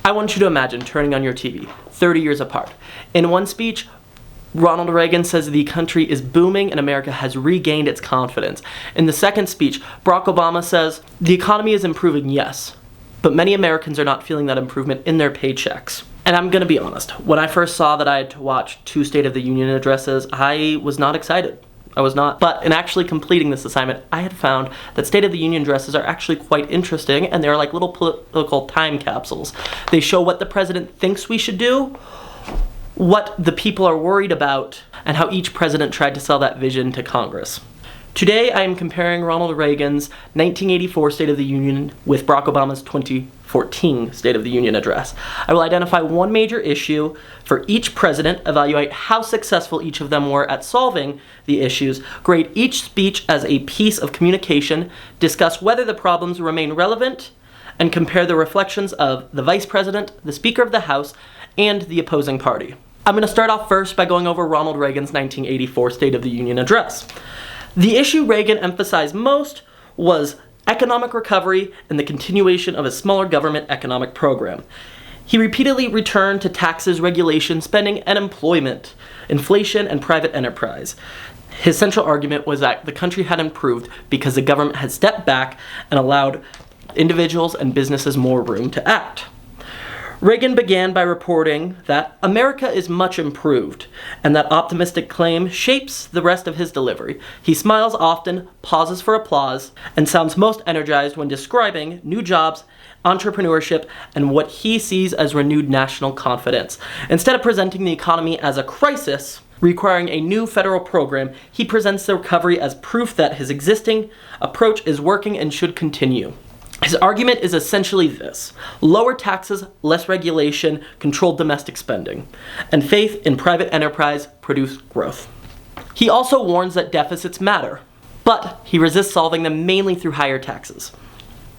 I want you to imagine turning on your TV, 30 years apart. In one speech, Ronald Reagan says the country is booming and America has regained its confidence. In the second speech, Barack Obama says, the economy is improving, yes, but many Americans are not feeling that improvement in their paychecks. And I'm gonna be honest, when I first saw that I had to watch 2 State of the Union addresses, I was not excited. I was not. But in actually completing this assignment, I had found that State of the Union addresses are actually quite interesting, and they're like little political time capsules. They show what the president thinks we should do, what the people are worried about, and how each president tried to sell that vision to Congress. Today, I am comparing Ronald Reagan's 1984 State of the Union with Barack Obama's 2014 State of the Union address. I will identify one major issue for each president, evaluate how successful each of them were at solving the issues, grade each speech as a piece of communication, discuss whether the problems remain relevant, and compare the reflections of the Vice President, the Speaker of the House, and the opposing party. I'm going to start off first by going over Ronald Reagan's 1984 State of the Union address. The issue Reagan emphasized most was economic recovery and the continuation of a smaller government economic program. He repeatedly returned to taxes, regulation, spending, and employment, inflation, and private enterprise. His central argument was that the country had improved because the government had stepped back and allowed individuals and businesses more room to act. Reagan began by reporting that America is much improved, and that optimistic claim shapes the rest of his delivery. He smiles often, pauses for applause, and sounds most energized when describing new jobs, entrepreneurship, and what he sees as renewed national confidence. Instead of presenting the economy as a crisis requiring a new federal program, he presents the recovery as proof that his existing approach is working and should continue. His argument is essentially this: lower taxes, less regulation, controlled domestic spending, and faith in private enterprise produce growth. He also warns that deficits matter, but he resists solving them mainly through higher taxes.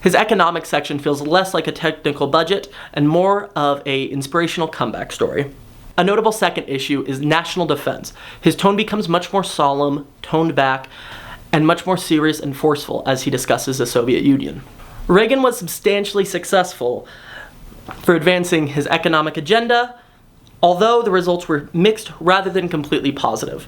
His economic section feels less like a technical budget and more of an inspirational comeback story. A notable second issue is national defense. His tone becomes much more solemn, toned back, and much more serious and forceful as he discusses the Soviet Union. Reagan was substantially successful for advancing his economic agenda, although the results were mixed rather than completely positive.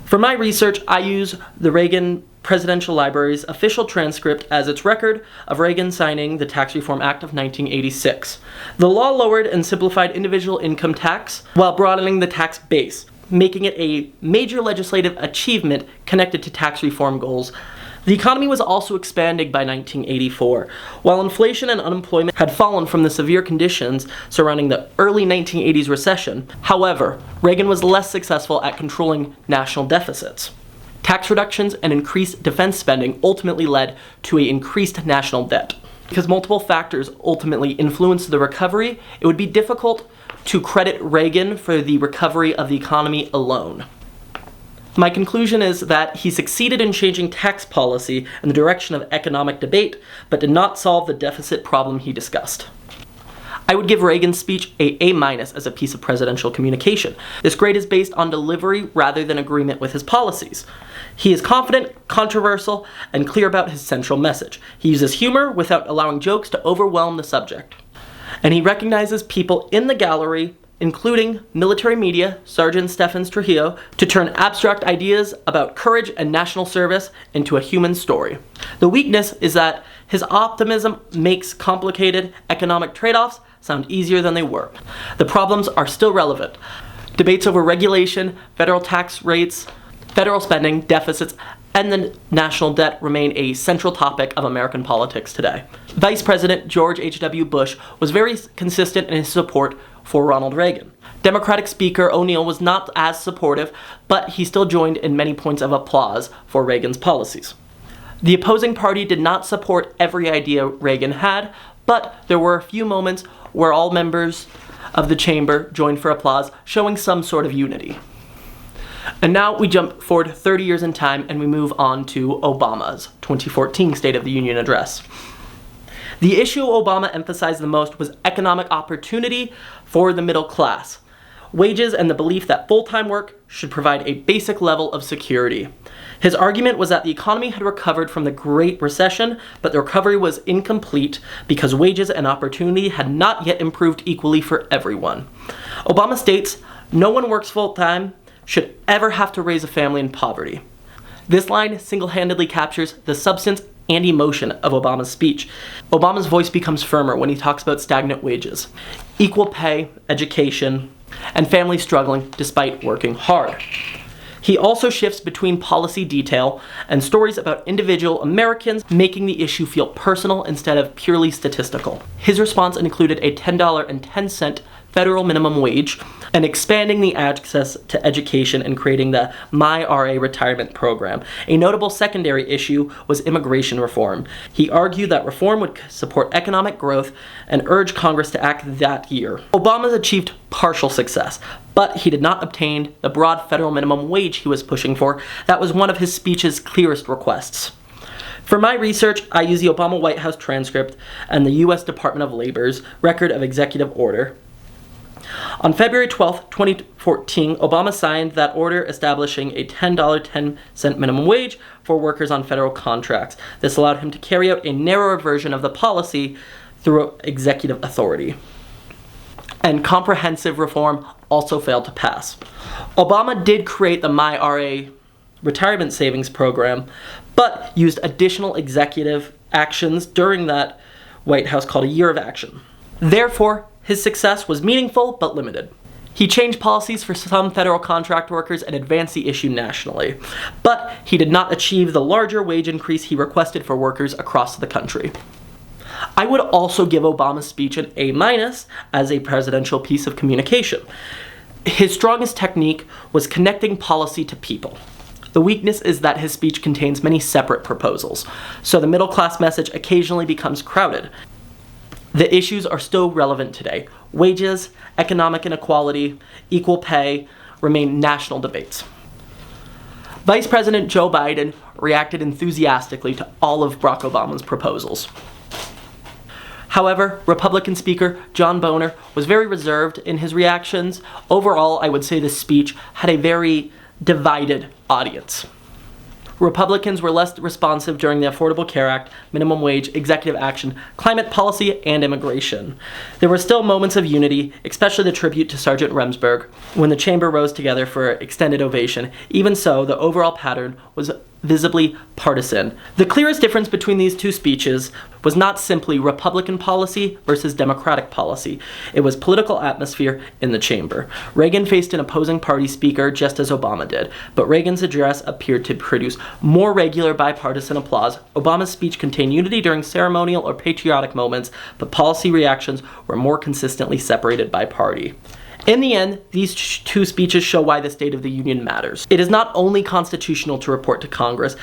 For my research, I use the Reagan Presidential Library's official transcript as its record of Reagan signing the Tax Reform Act of 1986. The law lowered and simplified individual income tax while broadening the tax base, making it a major legislative achievement connected to tax reform goals. The economy was also expanding by 1984. While inflation and unemployment had fallen from the severe conditions surrounding the early 1980s recession, however, Reagan was less successful at controlling national deficits. Tax reductions and increased defense spending ultimately led to an increased national debt. Because multiple factors ultimately influenced the recovery, it would be difficult to credit Reagan for the recovery of the economy alone. My conclusion is that he succeeded in changing tax policy in the direction of economic debate, but did not solve the deficit problem he discussed. I would give Reagan's speech a A- as a piece of presidential communication. This grade is based on delivery rather than agreement with his policies. He is confident, controversial, and clear about his central message. He uses humor without allowing jokes to overwhelm the subject. And he recognizes people in the gallery, including military media, Sergeant Stephens Trujillo, to turn abstract ideas about courage and national service into a human story. The weakness is that his optimism makes complicated economic trade-offs sound easier than they were. The problems are still relevant. Debates over regulation, federal tax rates, federal spending, deficits, and the national debt remain a central topic of American politics today. Vice President George H.W. Bush was very consistent in his support for Ronald Reagan. Democratic Speaker O'Neill was not as supportive, but he still joined in many points of applause for Reagan's policies. The opposing party did not support every idea Reagan had, but there were a few moments where all members of the chamber joined for applause, showing some sort of unity. And now we jump forward 30 years in time and we move on to Obama's 2014 State of the Union address. The issue Obama emphasized the most was economic opportunity for the middle class, wages, and the belief that full-time work should provide a basic level of security. His argument was that the economy had recovered from the Great Recession, but the recovery was incomplete because wages and opportunity had not yet improved equally for everyone. Obama states, "No one works full-time should ever have to raise a family in poverty." This line single-handedly captures the substance and emotion of Obama's speech. Obama's voice becomes firmer when he talks about stagnant wages, equal pay, education, and families struggling despite working hard. He also shifts between policy detail and stories about individual Americans, making the issue feel personal instead of purely statistical. His response included a $10.10 federal minimum wage and expanding the access to education and creating the MyRA retirement program. A notable secondary issue was immigration reform. He argued that reform would support economic growth and urged Congress to act that year. Obama achieved partial success, but he did not obtain the broad federal minimum wage he was pushing for. That was one of his speech's clearest requests. For my research, I used the Obama White House transcript and the U.S. Department of Labor's record of executive order. On February 12, 2014, Obama signed that order establishing a $10.10 minimum wage for workers on federal contracts. This allowed him to carry out a narrower version of the policy through executive authority. And comprehensive reform also failed to pass. Obama did create the MyRA retirement savings program, but used additional executive actions during that White House called a year of action. Therefore, his success was meaningful but limited. He changed policies for some federal contract workers and advanced the issue nationally, but he did not achieve the larger wage increase he requested for workers across the country. I would also give Obama's speech an A- as a presidential piece of communication. His strongest technique was connecting policy to people. The weakness is that his speech contains many separate proposals, so the middle-class message occasionally becomes crowded. The issues are still relevant today. Wages, economic inequality, equal pay remain national debates. Vice President Joe Biden reacted enthusiastically to all of Barack Obama's proposals. However, Republican Speaker John Boehner was very reserved in his reactions. Overall, I would say this speech had a very divided audience. Republicans were less responsive during the Affordable Care Act, minimum wage, executive action, climate policy, and immigration. There were still moments of unity, especially the tribute to Sergeant Remsburg, when the chamber rose together for extended ovation. Even so, the overall pattern was visibly partisan. The clearest difference between these two speeches was not simply Republican policy versus Democratic policy. It was political atmosphere in the chamber. Reagan faced an opposing party speaker just as Obama did, but Reagan's address appeared to produce more regular bipartisan applause. Obama's speech contained unity during ceremonial or patriotic moments, but policy reactions were more consistently separated by party. In the end, these two speeches show why the State of the Union matters. It is not only constitutional to report to Congress.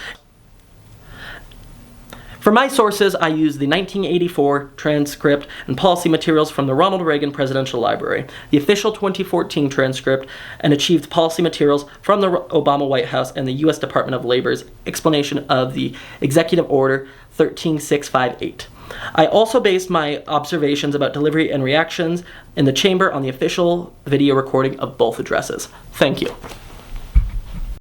For my sources, I use the 1984 transcript and policy materials from the Ronald Reagan Presidential Library, the official 2014 transcript, and achieved policy materials from the Obama White House and the U.S. Department of Labor's explanation of the Executive Order 13658. I also based my observations about delivery and reactions in the chamber on the official video recording of both addresses. Thank you.